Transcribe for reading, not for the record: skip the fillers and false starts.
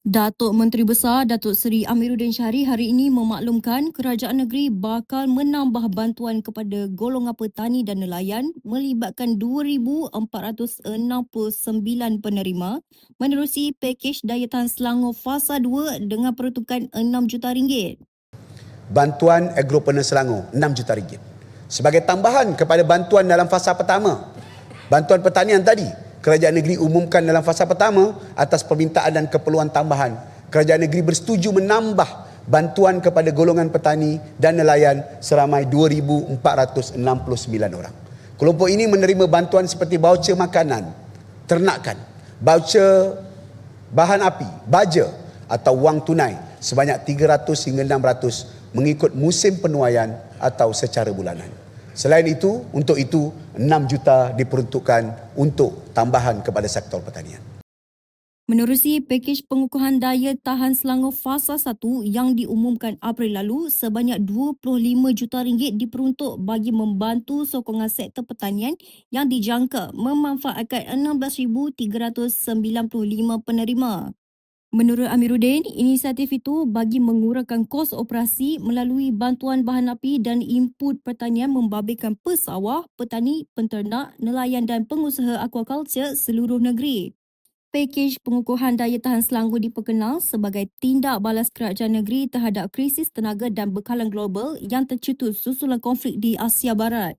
Datuk Menteri Besar Datuk Seri Amiruddin Syari hari ini memaklumkan kerajaan negeri bakal menambah bantuan kepada golongan petani dan nelayan melibatkan 2,469 penerima menerusi pakej daya tahan Selangor Fasa 2 dengan peruntukan RM6 juta. Bantuan agropreneur Selangor RM6 juta. Sebagai tambahan kepada bantuan dalam fasa pertama, bantuan pertanian tadi, kerajaan negeri umumkan dalam fasa pertama atas permintaan dan keperluan tambahan. Kerajaan negeri bersetuju menambah bantuan kepada golongan petani dan nelayan seramai 2,469 orang. Kelompok ini menerima bantuan seperti baucer makanan, ternakan, baucer bahan api, baja atau wang tunai sebanyak 300 hingga 600 mengikut musim penuaian atau secara bulanan. Selain itu, untuk itu RM6 juta diperuntukkan untuk tambahan kepada sektor pertanian. Menerusi pakej pengukuhan daya tahan Selangor Fasa 1 yang diumumkan April lalu, sebanyak RM25 juta diperuntuk bagi membantu sokongan sektor pertanian yang dijangka memanfaatkan 16,395 penerima. Menurut Amiruddin, inisiatif itu bagi mengurangkan kos operasi melalui bantuan bahan api dan input pertanian membabitkan pesawah, petani, penternak, nelayan dan pengusaha aquaculture seluruh negeri. Pakej pengukuhan daya tahan Selangor diperkenal sebagai tindak balas kerajaan negeri terhadap krisis tenaga dan bekalan global yang tercetus susulan konflik di Asia Barat.